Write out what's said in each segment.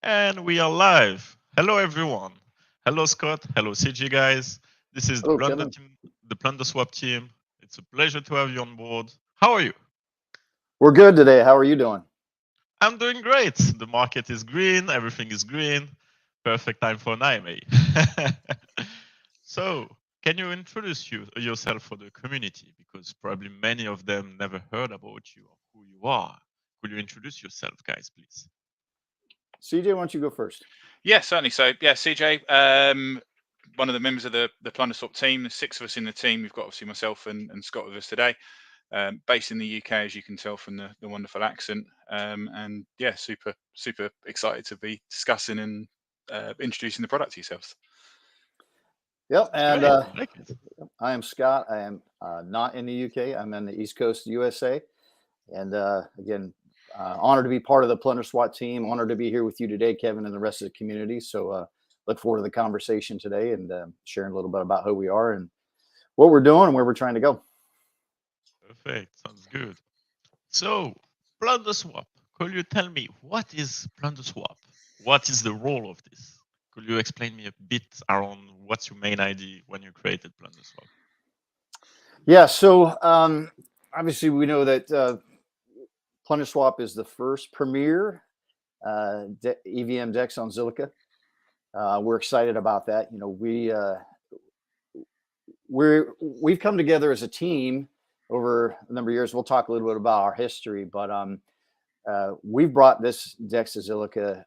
And we are live. Hello, everyone. Hello, Scott. Hello, CG guys. This is the Hello, Plunder Kevin. team, the Plunder Swap team. It's a pleasure to have you on board. How are you? We're good today. How are you doing? I'm doing great. The market is green. Everything is green. Perfect time for an IMA. So, can you introduce yourself for the community? Because probably many of them never heard about you or who you are. Could you introduce yourself, guys, please? CJ, why don't you go first? Yeah, certainly. So, yeah, CJ, one of the members of the Plunder Swap team. There's 6 of us in the team. We've got obviously myself and Scott with us today. Based in the UK, as you can tell from the wonderful accent. And yeah, super excited to be discussing and introducing the product to yourselves. Yep. And Great. I like it. I am Scott. I am not in the UK. I'm in the East Coast USA. And again, honored to be part of the Plunder Swap team. Honored to be here with you today, Kevin, and the rest of the community. So look forward to the conversation today and sharing a little bit about who we are and what we're doing and where we're trying to go. Perfect. Sounds good. So, Plunder Swap. Could you tell me what is Plunder Swap? What is the role of this? Could you explain me a bit around what's your main idea when you created Plunder Swap? Yeah. So obviously, we know that Plunder Swap is the first premier EVM DEX on Zilliqa. We're excited about that. You know, we've come together as a team over a number of years. We'll talk a little bit about our history, but we've brought this DEX to Zilliqa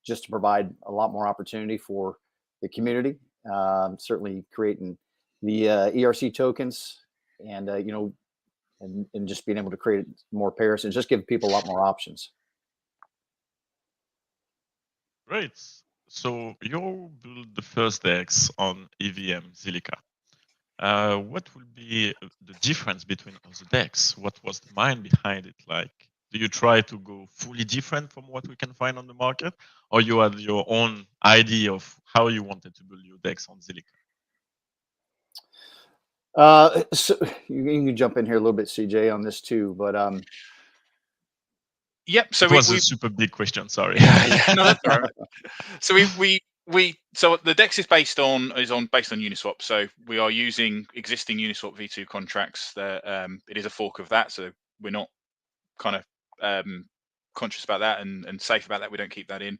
just to provide a lot more opportunity for the community. Certainly creating the ERC tokens, and and just being able to create more pairs and just give people a lot more options. Great. So, you built the first DEX on EVM Zilliqa. What will be the difference between the DEX? What was the mind behind it? Like, do you try to go fully different from what we can find on the market, or you had your own idea of how you wanted to build your DEX on Zilliqa? So you can jump in here a little bit, CJ, on this too. But Yep. So It was a we super big question. Sorry. yeah, no, that's all right. So so the DEX is based on Uniswap. So we are using existing Uniswap v2 contracts. That it is a fork of that. So we're not kind of conscious about that and safe about that. We don't keep that in.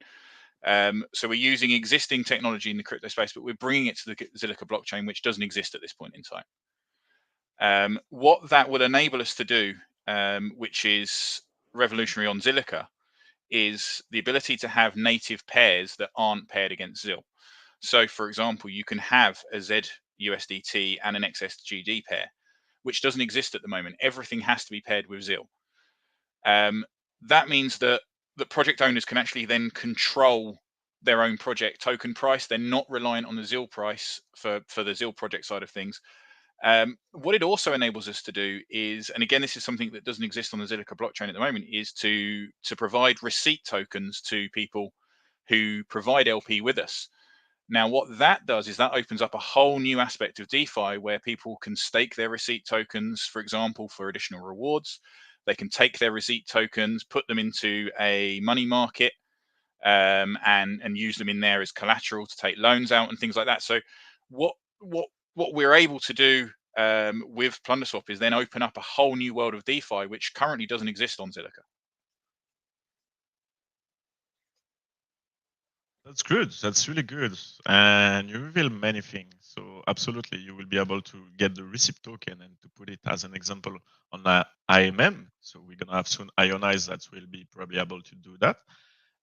So we're using existing technology in the crypto space, but we're bringing it to the Zilliqa blockchain, which doesn't exist at this point in time. What that will enable us to do, which is revolutionary on Zilliqa, is the ability to have native pairs that aren't paired against ZIL. So, for example, you can have a ZUSDT and an XSGD pair, which doesn't exist at the moment. Everything has to be paired with ZIL. That means that the project owners can actually then control their own project token price. They're not reliant on the ZIL price for the ZIL project side of things. What it also enables us to do is, and again, this is something that doesn't exist on the Zilliqa blockchain at the moment, is to provide receipt tokens to people who provide LP with us. Now, what that does is that opens up a whole new aspect of DeFi where people can stake their receipt tokens, for example, for additional rewards. They can take their receipt tokens, put them into a money market, and use them in there as collateral to take loans out and things like that. So, what we're able to do with PlunderSwap is then open up a whole new world of DeFi, which currently doesn't exist on Zilliqa. That's good. That's really good. And you reveal many things. So absolutely, you will be able to get the receipt token and to put it as an example on the IMM. So we're gonna have soon Ionize that will be probably able to do that.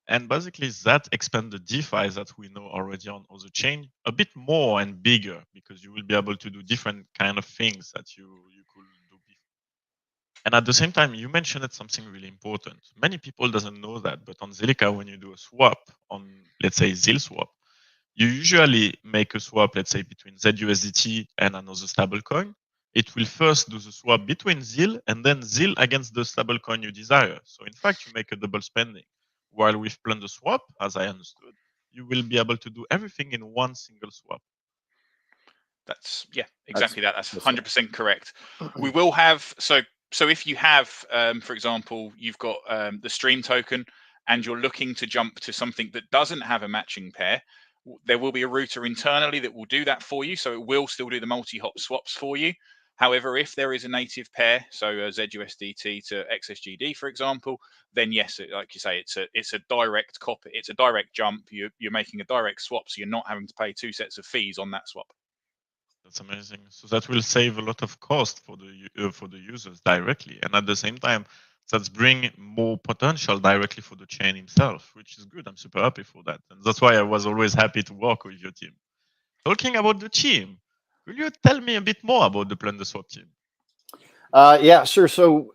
And basically that expand the DeFi that we know already on other chain a bit more and bigger because you will be able to do different kind of things that you could do before. And at the same time, you mentioned something really important. Many people doesn't know that, but on Zilliqa, when you do a swap on, let's say, ZIL swap, you usually make a swap, let's say, between ZUSDT and another stablecoin. It will first do the swap between ZIL and then ZIL against the stablecoin you desire. So in fact, you make a double spending. While with Plunder Swap, as I understood, you will be able to do everything in one single swap. That's exactly that. That's 100% correct. right. We will have so if you have, for example, you've got the stream token and you're looking to jump to something that doesn't have a matching pair, there will be a router internally that will do that for you. So it will still do the multi-hop swaps for you. However, if there is a native pair, so ZUSDT to XSGD, for example, then yes, like you say, it's a direct copy, it's a direct jump. You're making a direct swap, so you're not having to pay 2 sets of fees on that swap. That's amazing. So that will save a lot of cost for the users directly, and at the same time, that's bring more potential directly for the chain himself, which is good. I'm super happy for that, and that's why I was always happy to work with your team. Talking about the team, will you tell me a bit more about the Plunder Swap team? Yeah, sure. So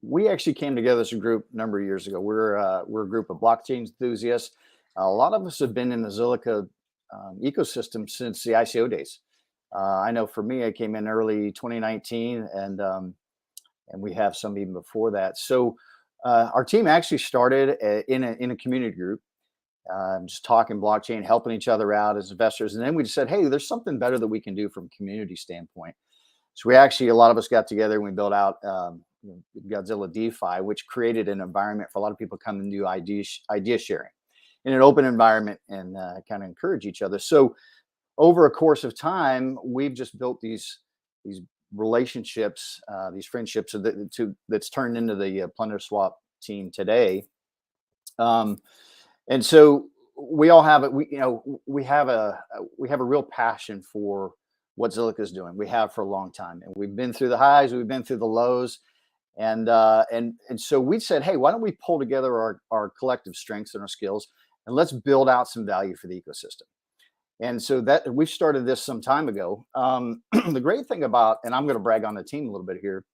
we actually came together as a group a number of years ago. We're a group of blockchain enthusiasts. A lot of us have been in the Zilliqa ecosystem since the ICO days. I know for me, I came in early 2019, and we have some even before that. So our team actually started in a community group, just talking blockchain, helping each other out as investors, and then we just said, hey, there's something better that we can do from a community standpoint. So we actually, a lot of us got together and we built out Godzilla DeFi, which created an environment for a lot of people coming to do idea sharing in an open environment and kind of encourage each other. So over a course of time, we've just built these relationships, these friendships that's turned into the Plunder Swap team today. And so we all have it. We have a real passion for what Zilliqa is doing. We have for a long time, and we've been through the highs, we've been through the lows, and so we said, hey, why don't we pull together our collective strengths and our skills, and let's build out some value for the ecosystem. And so that we started this some time ago. The great thing about, and I'm going to brag on the team a little bit here,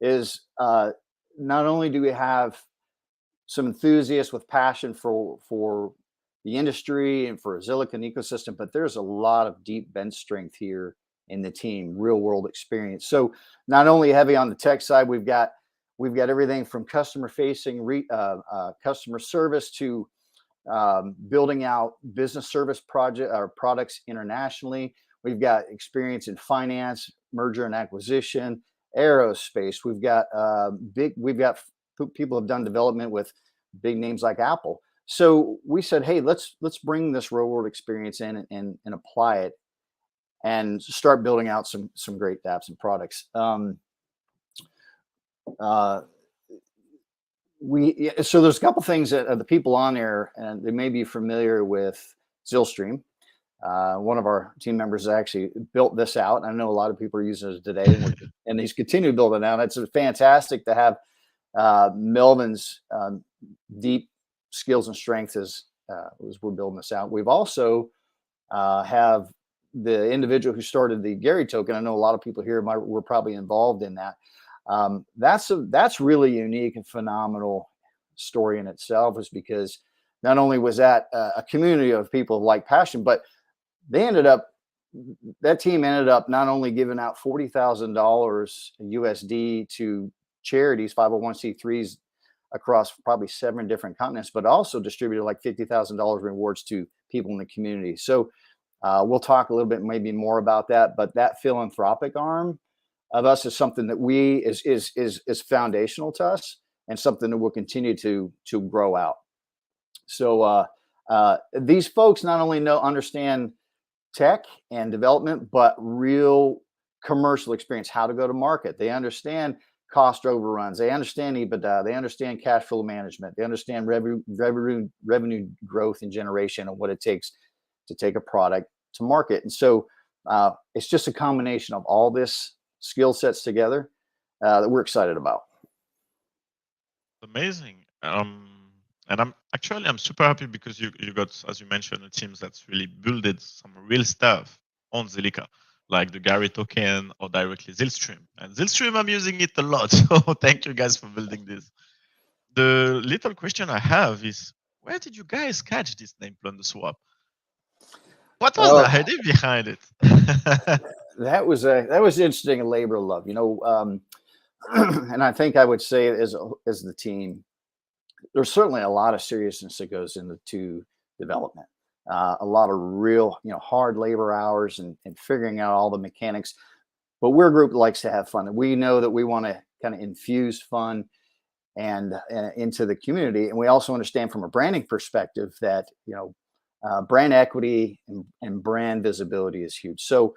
is not only do we have some enthusiasts with passion for the industry and for Zilliqa and ecosystem, but there's a lot of deep bench strength here in the team, real world experience. So not only heavy on the tech side, we've got everything from customer facing, customer service to building out business service products internationally. We've got experience in finance, merger and acquisition, aerospace. We've got people have done development with big names like Apple. So we said, hey, let's bring this real world experience in and apply it and start building out some great apps and products. So there's a couple things that the people on there, and they may be familiar with Zillstream. One of our team members actually built this out. I know a lot of people are using it today, and he's continued building it out. It's fantastic to have Melvin's deep skills and strengths as we're building this out. We've also have the individual who started the Gary token. I know a lot of people here were probably involved in that. That's really unique and phenomenal story in itself, is because not only was that a community of people of like passion, but that team ended up not only giving out $40,000 USD to charities, 501c3s across probably 7 different continents, but also distributed like $50,000 rewards to people in the community. So we'll talk a little bit maybe more about that, but that philanthropic arm of us is something that is foundational to us, and something that we'll continue to grow out. So these folks not only understand tech and development, but real commercial experience, how to go to market. They understand cost overruns. They understand EBITDA. They understand cash flow management. They understand revenue growth and generation, and what it takes to take a product to market. And so it's just a combination of all this skill sets together that we're excited about. Amazing. And I'm super happy because you got, as you mentioned, a team that's really builded some real stuff on Zilliqa, like the Gary token or directly Zillstream. And Zillstream, I'm using it a lot. So thank you guys for building this. The little question I have is, where did you guys catch this name Plunder Swap? What was the idea behind it? That was interesting, a labor of love, and I think I would say as the team, there's certainly a lot of seriousness that goes into development, a lot of real, hard labor hours and figuring out all the mechanics. But we're a group that likes to have fun, and we know that we want to kind of infuse fun and into the community. And we also understand from a branding perspective that, brand equity and brand visibility is huge. So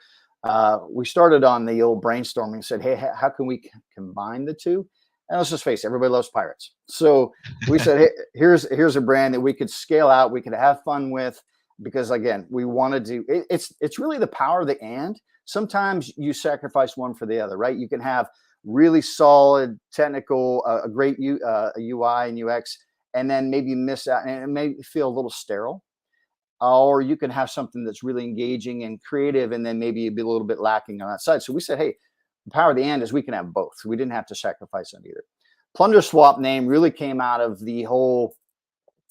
we started on the old brainstorming and said, hey, how can we combine the two? And let's just face it, everybody loves pirates. So we said, hey, here's a brand that we could scale out, we could have fun with, because again, we wanted to, it's really the power of the and. Sometimes you sacrifice one for the other, right? You can have really solid technical, a great UI and UX, and then maybe miss out and it may feel a little sterile. Or you can have something that's really engaging and creative, and then maybe you'd be a little bit lacking on that side. So we said, hey, the power of the and is we can have both. We didn't have to sacrifice on either. Plunder Swap name really came out of the whole,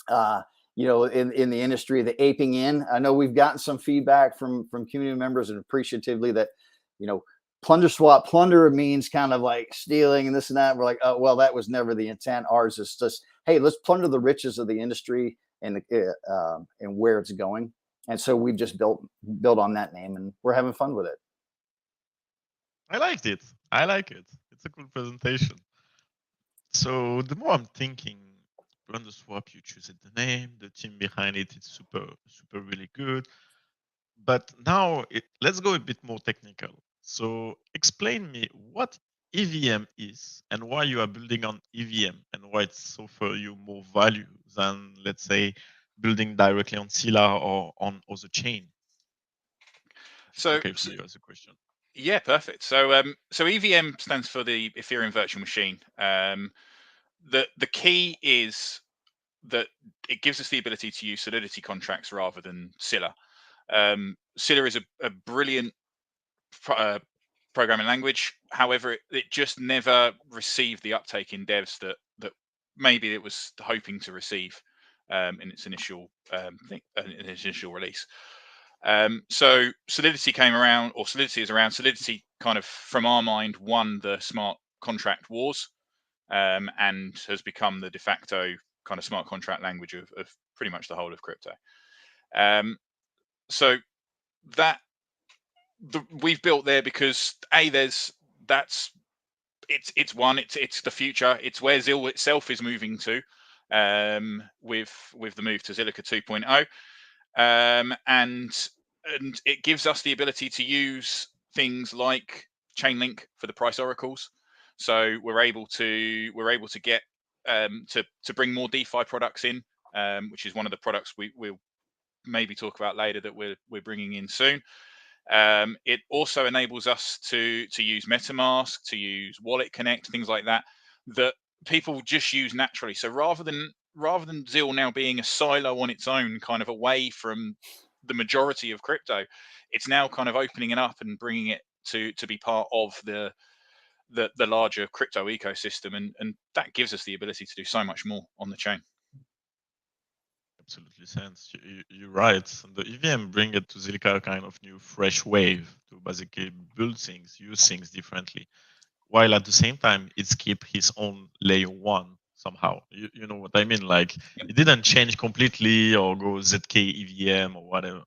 in the industry, the aping in. I know we've gotten some feedback from community members and appreciatively that, Plunder Swap, plunder means kind of like stealing and this and that. We're like, oh, well, that was never the intent. Ours is just, hey, let's plunder the riches of the industry and where it's going. And so we've just built on that name, and we're having fun with it. I liked it. I like it. It's a cool presentation. So the more I'm thinking, Plunder Swap, you choose the name, the team behind it, it's super really good. But now let's go a bit more technical. So explain me what EVM is and why you are building on EVM and why it's offer you more value than, let's say, building directly on Scylla or on other chain. So, okay for you as a question. Yeah, perfect. So so EVM stands for the Ethereum Virtual Machine. The key is that it gives us the ability to use Solidity contracts rather than Scylla. Scylla is a brilliant programming language. However, it just never received the uptake in devs that maybe it was hoping to receive in its initial initial release. So Solidity came around, or Solidity is around. Solidity kind of, from our mind, won the smart contract wars and has become the de facto kind of smart contract language of pretty much the whole of crypto. So that we've built there because it's the future. It's where Zil itself is moving to with the move to Zilliqa 2.0. And it gives us the ability to use things like Chainlink for the price oracles. So we're able to get to bring more DeFi products in, which is one of the products we'll maybe talk about later that we're bringing in soon. It also enables us to use MetaMask, to use Wallet Connect, things like that people just use naturally. So rather than Zil now being a silo on its own, kind of away from the majority of crypto, it's now kind of opening it up and bringing it to be part of the larger crypto ecosystem, and that gives us the ability to do so much more on the chain. Absolutely sense. You're right. The EVM bring it to Zilliqa a kind of new fresh wave to basically build things, use things differently, while at the same time it's keep his own layer one somehow. You know what I mean? Like it didn't change completely or go ZK EVM or whatever.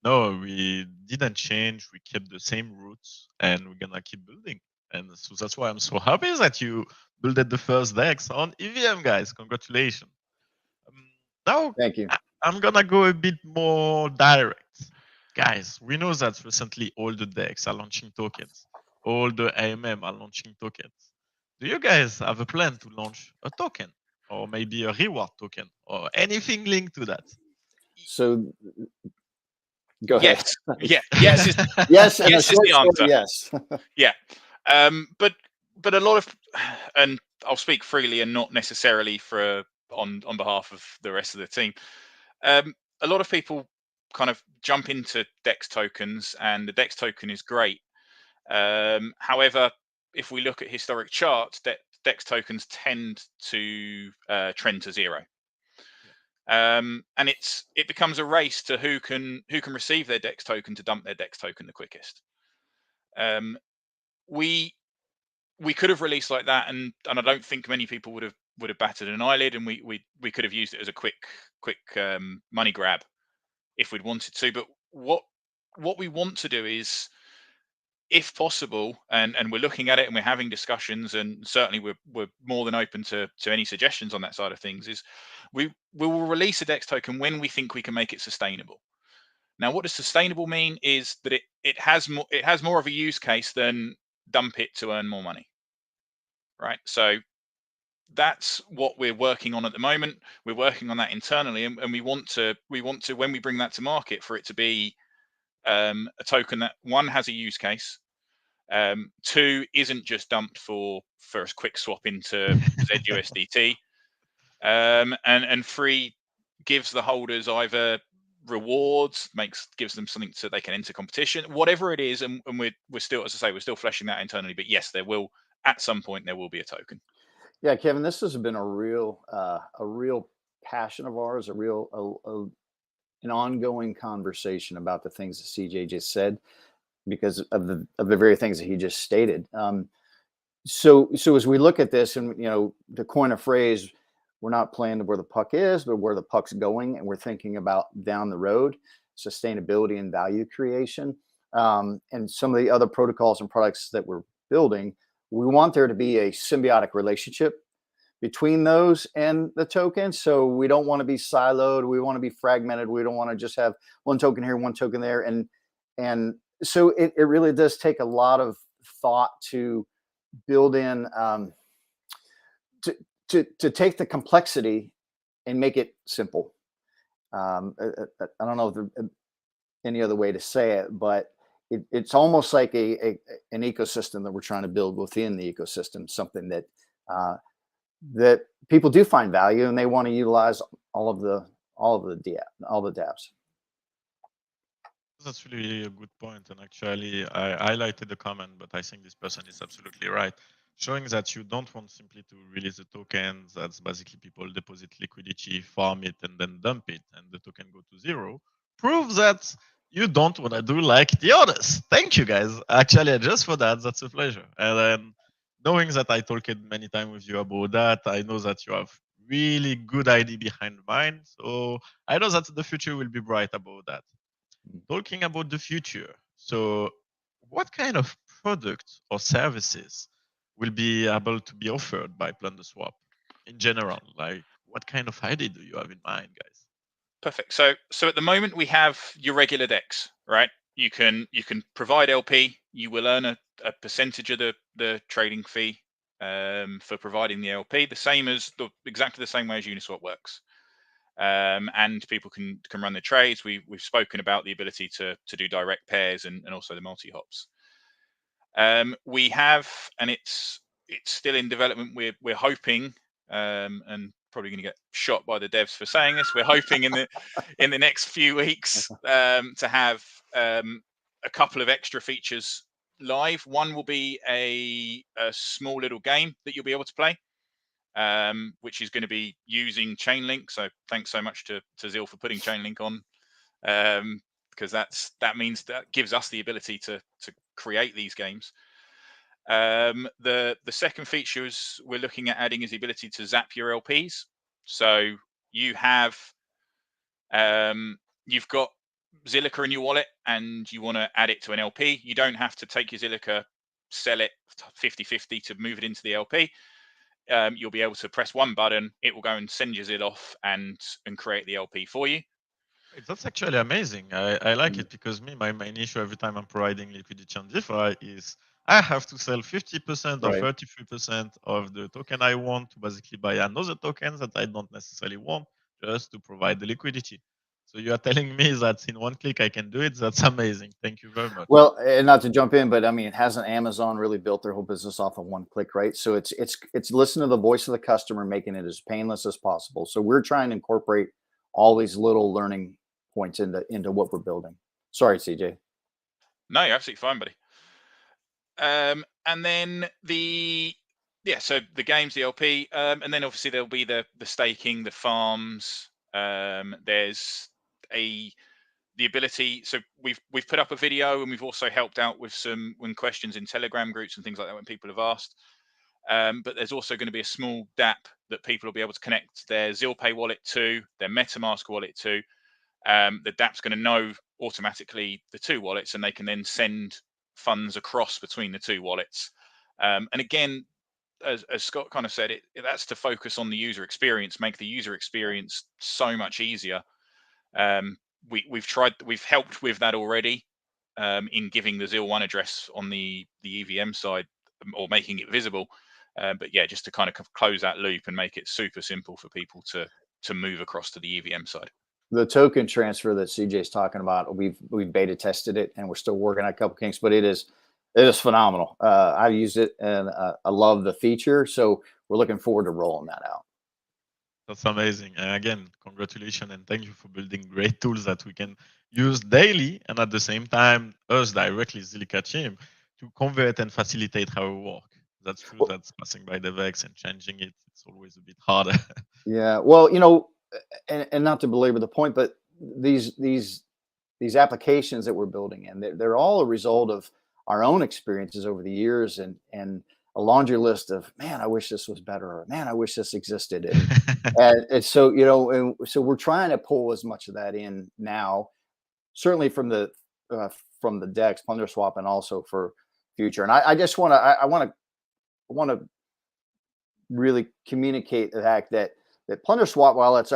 No, we didn't change. We kept the same roots and we're gonna keep building. And so that's why I'm so happy that you built the first DEX on EVM, guys. Congratulations. Now, thank you. I'm gonna go a bit more direct. Guys, we know that recently all the DEX are launching tokens. All the AMM are launching tokens. Do you guys have a plan to launch a token or maybe a reward token or anything linked to that? So go ahead. Yes. Yes, and yes is the answer. Yes. Yeah. But a lot of, and I'll speak freely and not necessarily on behalf of the rest of the team. A lot of people kind of jump into DEX tokens, and the DEX token is great. However, if we look at historic charts, DEX tokens tend to trend to zero. And it becomes a race to who can receive their DEX token to dump their DEX token the quickest. We could have released like that, and I don't think many people would have batted an eyelid, and we could have used it as a quick money grab if we'd wanted to. But what we want to do is if possible, and we're looking at it and we're having discussions, and certainly we're more than open to any suggestions on that side of things, is we will release a DEX token when we think we can make it sustainable. Now, what does sustainable mean is that it has more of a use case than dump it to earn more money, right? So that's what we're working on at the moment. We're working on that internally, and we want to when we bring that to market, for it to be a token that, one, has a use case, two, isn't just dumped for a quick swap into ZUSDT, and three, gives the holders either rewards, gives them something so they can enter competition, whatever it is. And we're still, as I say, we're still fleshing that internally. But yes, there will, at some point, there will be a token. Yeah, Kevin, this has been a real passion of ours, an ongoing conversation about the things that CJ just said, because of the very things that he just stated. So as we look at this, and to coin a phrase, we're not playing where the puck is, but where the puck's going, and we're thinking about down the road, sustainability and value creation, and some of the other protocols and products that we're building. We want there to be a symbiotic relationship between those and the tokens. So we don't want to be siloed. We want to be fragmented. We don't want to just have one token here, one token there. And so it really does take a lot of thought to build in, to take the complexity and make it simple. I don't know if there's any other way to say it, but it's almost like an ecosystem that we're trying to build within the ecosystem, something that that people do find value, and they want to utilize all of the dApps. That's really a good point. And actually, I highlighted the comment, but I think this person is absolutely right. Showing that you don't want simply to release the tokens, that's basically people deposit liquidity, farm it, and then dump it, and the token go to zero, proves that you don't want to do like the others. Thank you, guys. Actually, just for that, that's a pleasure. And then knowing that I talked many times with you about that, I know that you have really good idea behind mine. So I know that the future will be bright about that. Talking about the future, so what kind of products or services will be able to be offered by Plunder Swap in general? Like, what kind of idea do you have in mind, guys? Perfect. So at the moment we have your regular DEX, right? You can provide LP. You will earn a percentage of the trading fee for providing the LP, exactly the same way as Uniswap works. And people can run the trades. We've spoken about the ability to do direct pairs and also the multi hops. We have, and it's still in development. We're hoping, and probably going to get shot by the devs for saying this. We're hoping in the next few weeks to have a couple of extra features live. One will be a small little game that you'll be able to play, which is going to be using Chainlink. So thanks so much to Zil for putting Chainlink on, because that means that gives us the ability to create these games. The second feature is we're looking at adding is the ability to zap your LPs. So you've got Zilliqa in your wallet and you want to add it to an LP. You don't have to take your Zilliqa, sell it 50-50 to move it into the LP. You'll be able to press one button, it will go and send your Zil off and create the LP for you. That's actually amazing. I like it, because my main issue every time I'm providing liquidity on DeFi is I have to sell 50% or 33% of the token I want to basically buy another token that I don't necessarily want, just to provide the liquidity. So you are telling me that in one click I can do it. That's amazing. Thank you very much. Well, and not to jump in, but I mean, hasn't Amazon really built their whole business off of one click, right? So it's listening to the voice of the customer, making it as painless as possible. So we're trying to incorporate all these little learning points into what we're building. Sorry, CJ. No, you're absolutely fine, buddy. And then so the games, the LP, and then obviously there'll be the staking, the farms. There's the ability. So we've put up a video, and we've also helped out with some questions in Telegram groups and things like that when people have asked. But there's also going to be a small dApp that people will be able to connect their ZilPay wallet to, their MetaMask wallet to. The dApp's going to know automatically the two wallets, and they can then send funds across between the two wallets. And again, as Scott kind of said, that's to focus on the user experience, make the user experience so much easier. We've helped with that already in giving the ZIL1 address on the EVM side, or making it visible. But yeah, just to kind of close that loop and make it super simple for people to move across to the EVM side. The token transfer that CJ's talking about, we've beta tested it, and we're still working on a couple kinks, but it is phenomenal. I've used it, and I love the feature. So we're looking forward to rolling that out. That's amazing. And again, congratulations and thank you for building great tools that we can use daily, and at the same time, us directly, Zilliqa team, to convert and facilitate our work. That's true. That's passing by the DEX and changing it. It's always a bit harder. Yeah. Well, you know, and not to belabor the point, but these applications that we're building in, they're all a result of our own experiences over the years, and a laundry list of, man, I wish this was better, or man, I wish this existed. And so, you know, and so we're trying to pull as much of that in now, certainly from the DEX, Plunder Swap, and also for future. And I just want to, I want to really communicate the fact that Plunder Swap, while it's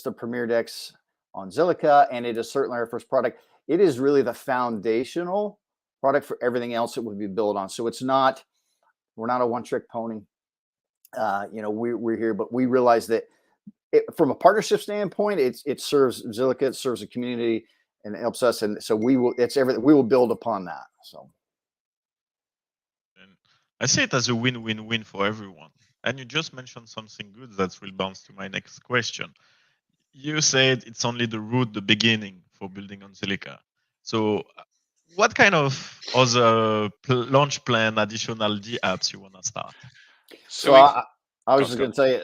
the premier DEX on Zilliqa, and it is certainly our first product, it is really the foundational product for everything else that would be built on. So we're not a one-trick pony. You know, we're here, but we realize that from a partnership standpoint, it serves Zilliqa, it serves the community, and it helps us. And so it's everything. We will build upon that. So. And I see it as a win-win-win for everyone. And you just mentioned something good that will bounce to my next question. You said it's only the root, the beginning for building on Zilliqa. So what kind of other launch plan, additional D apps you want to start? So I was just going to tell you,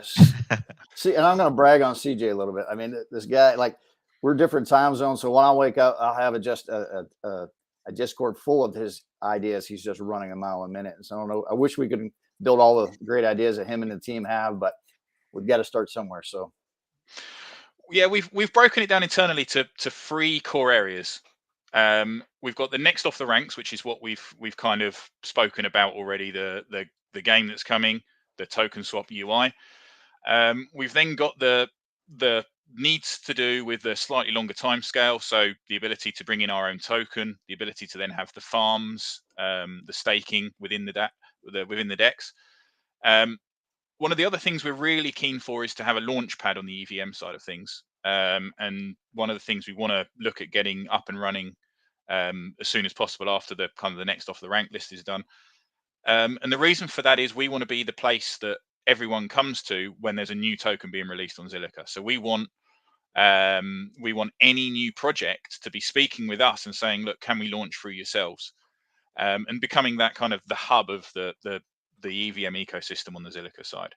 see, and I'm going to brag on CJ a little bit. I mean, this guy, like, we're different time zones. So when I wake up, I'll have a Discord full of his ideas. He's just running a mile a minute. And so I don't know. I wish we could build all the great ideas that him and the team have, but we've got to start somewhere. So. Yeah, we've broken it down internally to 3 core areas. We've got the next off the ranks, which is what we've kind of spoken about already. The game that's coming, the token swap UI. We've then got the needs to do with the slightly longer time scale. So the ability to bring in our own token, the ability to then have the farms, the staking within the DEX. One of the other things we're really keen for is to have a launch pad on the EVM side of things. And one of the things we want to look at getting up and running as soon as possible after the kind of the next off the rank list is done. And the reason for that is we want to be the place that everyone comes to when there's a new token being released on Zilliqa. So we want any new project to be speaking with us and saying, look, can we launch through yourselves? And becoming that kind of the hub of the EVM ecosystem on the Zilliqa side.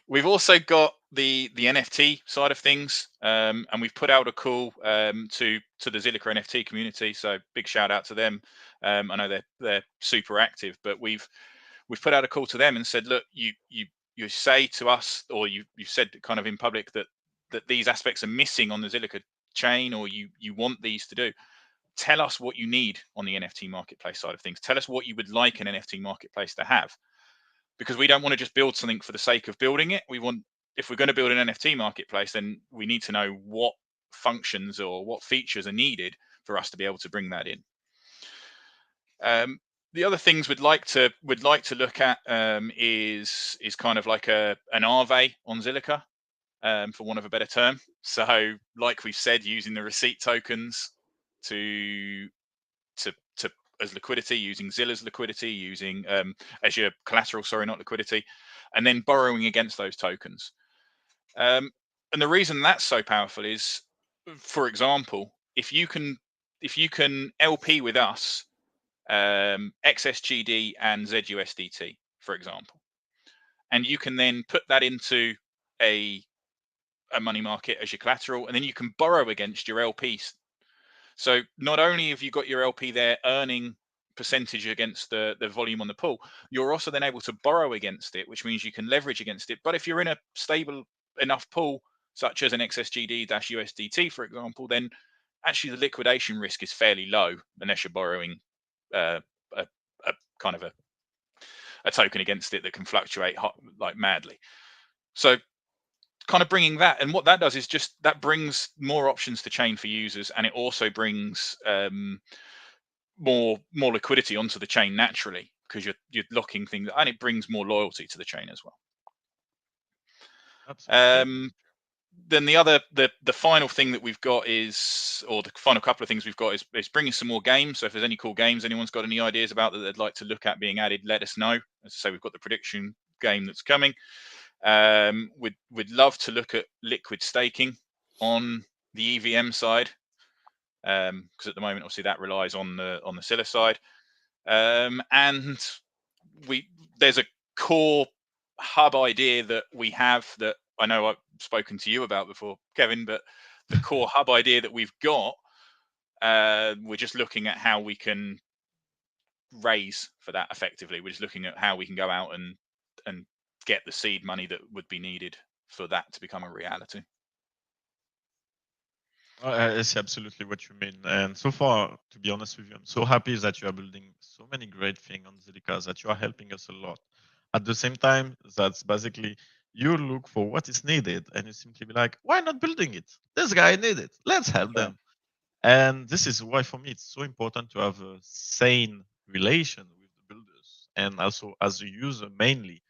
We've also got the NFT side of things, and we've put out a call to the Zilliqa NFT community. So big shout out to them. I know they're super active, but we've put out a call to them and said, look, you say to us, or you said kind of in public that these aspects are missing on the Zilliqa chain, or you want these to do. Tell us what you need on the NFT marketplace side of things. Tell us what you would like an NFT marketplace to have, because we don't want to just build something for the sake of building it. We want, if we're going to build an NFT marketplace, then we need to know what functions or what features are needed for us to be able to bring that in. The other things we'd like to look at is kind of like an Aave on Zilliqa, for want of a better term. So, like we've said, using the receipt tokens to as liquidity, using Zilla's liquidity, using as your collateral, sorry, not liquidity, and then borrowing against those tokens. And the reason that's so powerful is, for example, if you can LP with us XSGD and ZUSDT, for example, and you can then put that into a money market as your collateral, and then you can borrow against your LPs. So not only have you got your LP there earning percentage against the volume on the pool, you're also then able to borrow against it, which means you can leverage against it. But if you're in a stable enough pool, such as an XSGD-USDT, for example, then actually the liquidation risk is fairly low unless you're borrowing a kind of a token against it that can fluctuate like madly. So kind of bringing that, and what that does is just that brings more options to chain for users, and it also brings more liquidity onto the chain naturally, because you're locking things, and it brings more loyalty to the chain as well. Absolutely. Then the final thing that we've got is, or the final couple of things we've got is bringing some more games. So if there's any cool games anyone's got any ideas about that they'd like to look at being added, let us know. As I say, we've got the prediction game that's coming. We'd love to look at liquid staking on the EVM side, because at the moment obviously that relies on the Zilla side, and there's a core hub idea that we have that I know I've spoken to you about before, Kevin, but the core hub idea that we've got, we're just looking at how we can raise for that effectively. We're just looking at how we can go out and get the seed money that would be needed for that to become a reality. I see absolutely what you mean. And so far, to be honest with you, I'm so happy that you are building so many great things on Zilliqa, that you are helping us a lot. At the same time, that's basically you look for what is needed and you simply be like, why not building it? This guy need it. Let's help them. And this is why for me it's so important to have a sane relation with the builders, and also as a user mainly,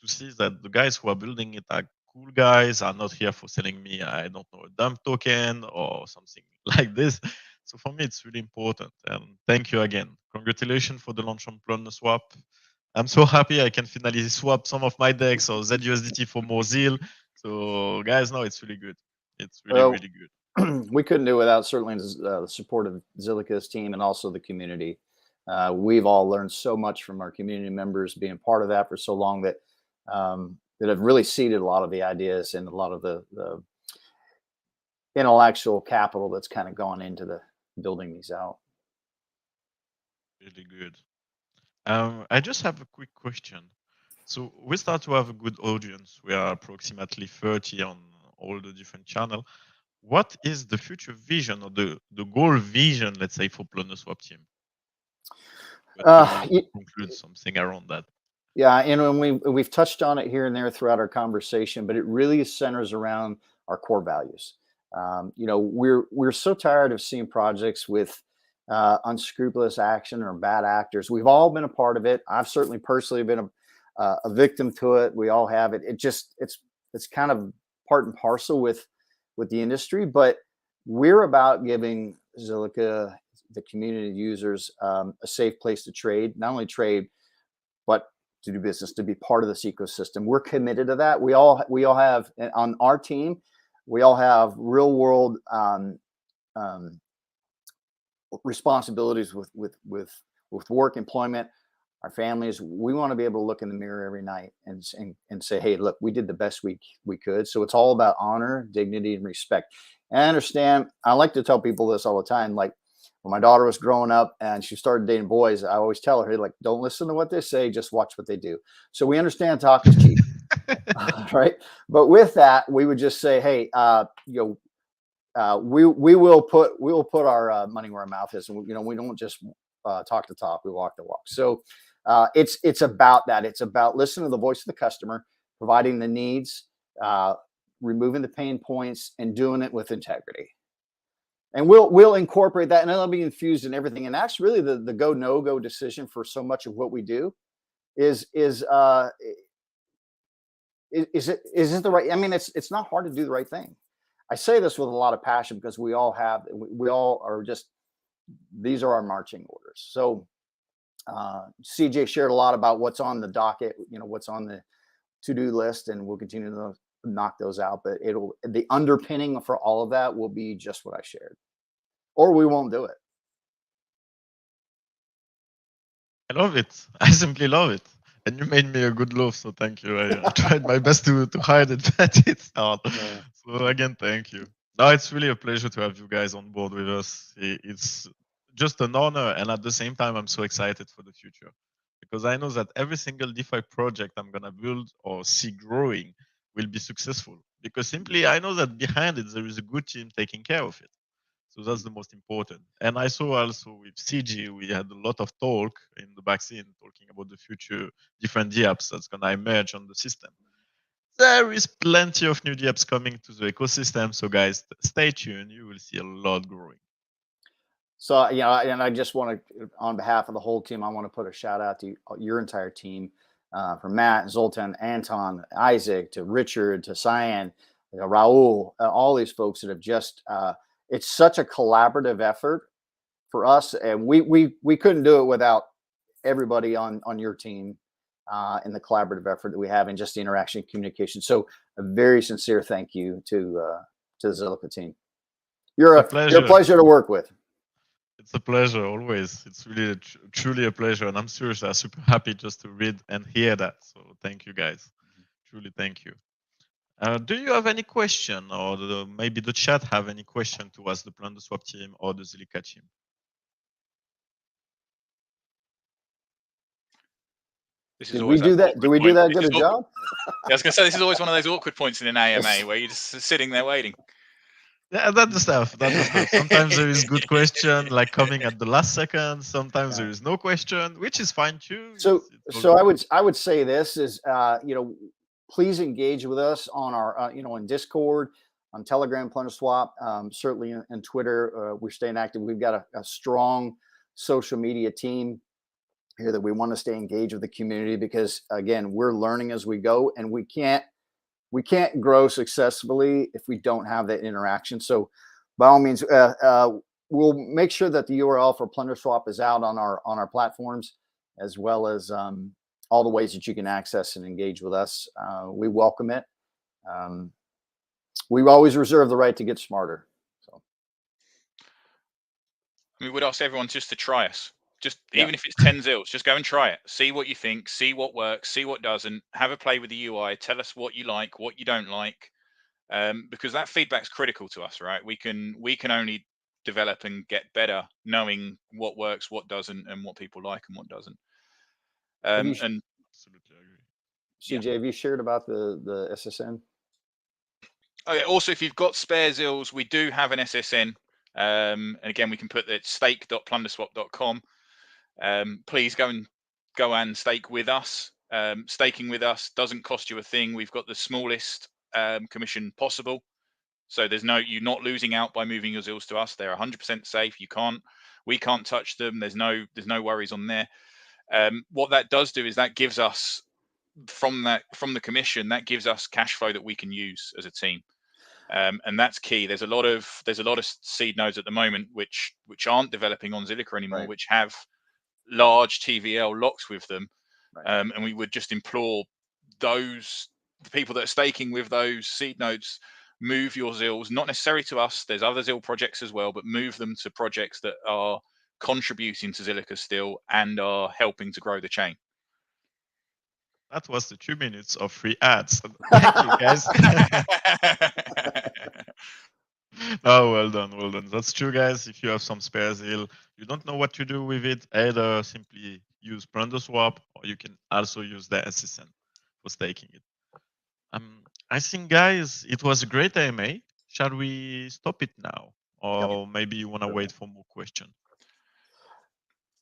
to see that the guys who are building it are cool guys, are not here for selling me, I don't know, a dump token or something like this. So for me, it's really important. And thank you again. Congratulations for the launch on Plunder Swap. I'm so happy I can finally swap some of my DEX or ZUSDT for more ZIL. So guys, no, it's really good. It's really, really good. We couldn't do it without certainly the support of Zilliqa's team and also the community. We've all learned so much from our community members, being part of that for so long, that that have really seeded a lot of the ideas and a lot of the intellectual capital that's kind of gone into the building these out. Really good. I just have a quick question. So we start to have a good audience. We are approximately 30 on all the different channels. What is the future vision or the goal vision, let's say, for Plunder Swap team? Conclude something around that. Yeah, and we've touched on it here and there throughout our conversation, but it really centers around our core values. You know, we're so tired of seeing projects with unscrupulous action or bad actors. We've all been a part of it. I've certainly personally been a victim to it. We all have it. It's kind of part and parcel with the industry, but we're about giving Zilliqa, the community users, a safe place to trade, not only trade, but to do business, to be part of this ecosystem. We're committed to that. We all have on our team, we all have real world responsibilities with work, employment, our families. We want to be able to look in the mirror every night and say, hey, look, we did the best we could. So it's all about honor, dignity, and respect. And I understand. I like to tell people this all the time. Like when my daughter was growing up and she started dating boys, I always tell her, hey, like, don't listen to what they say, just watch what they do. So we understand talk is cheap, right? But with that, we would just say, hey, you know, we will put our money where our mouth is, and you know, we don't just talk the talk, we walk the walk. So it's about that. It's about listening to the voice of the customer, providing the needs, removing the pain points, and doing it with integrity. And we'll incorporate that, and it'll be infused in everything. And that's really the go no go decision for so much of what we do. Is it the right? I mean, it's not hard to do the right thing. I say this with a lot of passion because we all are just, these are our marching orders. So CJ shared a lot about what's on the docket, you know, what's on the to-do list, and we'll continue to knock those out. But the underpinning for all of that will be just what I shared, or we won't do it. I love it. I simply love it. And you made me a good loaf, so thank you. I tried my best to hide it, but it's hard. Yeah. So again, thank you. No, it's really a pleasure to have you guys on board with us. It's just an honor, and at the same time, I'm so excited for the future, because I know that every single DeFi project I'm gonna build or see growing will be successful, because simply I know that behind it there is a good team taking care of it. So that's the most important. And I saw also with CG, we had a lot of talk in the vaccine talking about the future different DApps that's going to emerge on the system. There is plenty of new DApps coming to the ecosystem. So guys, stay tuned. You will see a lot growing. So, you know, and I just want to, on behalf of the whole team, I want to put a shout out to your entire team, from Matt, Zoltan, Anton, Isaac, to Richard, to Cyan, Raul, all these folks that have just, it's such a collaborative effort for us. And we couldn't do it without everybody on your team, in the collaborative effort that we have and just the interaction and communication. So a very sincere thank you to the Zilliqa team. You're a pleasure to work with. It's a pleasure always. It's really truly a pleasure, and I'm seriously super happy just to read and hear that. So thank you guys, truly thank you. Do you have any question, or maybe the chat have any question to ask the Plunder Swap team or the Zilliqa team? Did we do that? Do we do that good a job? I was going to say, this is always one of those awkward points in an AMA where you're just sitting there waiting. Yeah, that's the stuff. That's the stuff. Sometimes there is good question, like coming at the last second. Sometimes there is no question, which is fine too. So I would say this is, you know, please engage with us on our, you know, on Discord, on Telegram, Plunder Swap, certainly in Twitter. We're staying active. We've got a strong social media team here that we want to stay engaged with the community, because again, we're learning as we go, and we can't grow successfully if we don't have that interaction. So by all means, we'll make sure that the URL for Plunder Swap is out on our platforms, as well as all the ways that you can access and engage with us. We welcome it. We always reserve the right to get smarter. So we would ask everyone just to try us. Just even if it's 10 zills, just go and try it. See what you think, see what works, see what doesn't. Have a play with the UI. Tell us what you like, what you don't like, because that feedback's critical to us, right? We can only develop and get better knowing what works, what doesn't, and what people like and what doesn't. And absolutely agree. CJ, have you shared about the SSN? Oh, yeah. Also, if you've got spare zills, we do have an SSN. And again, we can put that stake.plunderswap.com. Please go and stake with us. Staking with us doesn't cost you a thing. We've got the smallest commission possible, so you're not losing out by moving your zills to us. They're 100% safe. We can't touch them. There's no worries on there. What that does do is that gives us from the commission, that gives us cash flow that we can use as a team. And that's key. There's a lot of seed nodes at the moment which aren't developing on Zilliqa anymore, which have large TVL locks with them, and we would just implore the people that are staking with those seed nodes, move your zills, not necessarily to us. There's other ZIL projects as well, but move them to projects that are contributing to Zilliqa still and are helping to grow the chain. That was the 2 minutes of free ads. Thank you, guys. Oh, well done, well done. That's true, guys. If you have some spare ZIL, you don't know what to do with it, either simply use Plunder Swap, or you can also use the SSN for staking it. I think, guys, it was a great AMA. Shall we stop it now? Or maybe you want to wait for more questions?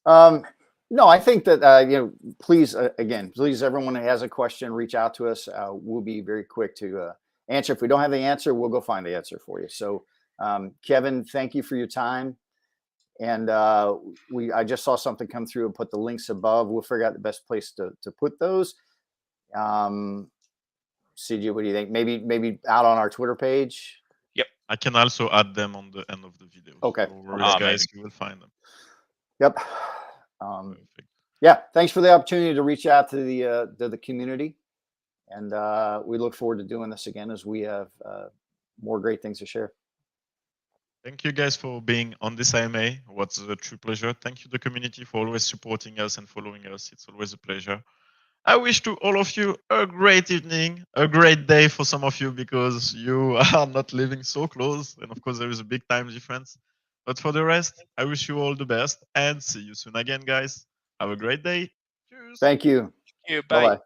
No, I think that, you know, please, everyone who has a question, reach out to us. We'll be very quick to answer. If we don't have the answer, we'll go find the answer for you. So, Kevin, thank you for your time. And I just saw something come through and put the links above. We'll figure out the best place to put those. CJ, what do you think? Maybe out on our Twitter page? Yep. I can also add them on the end of the video. Okay. No worries, guys, you will find them. Yep. Yeah, thanks for the opportunity to reach out to the community, and we look forward to doing this again as we have more great things to share. Thank you guys for being on this AMA. What's a true pleasure. Thank you the community for always supporting us and following us. It's always a pleasure. I wish to all of you a great evening, a great day for some of you, because you are not living so close, and of course there is a big time difference. But for the rest, I wish you all the best and see you soon again, guys. Have a great day. Cheers. Thank you. Thank you. Bye. Bye-bye.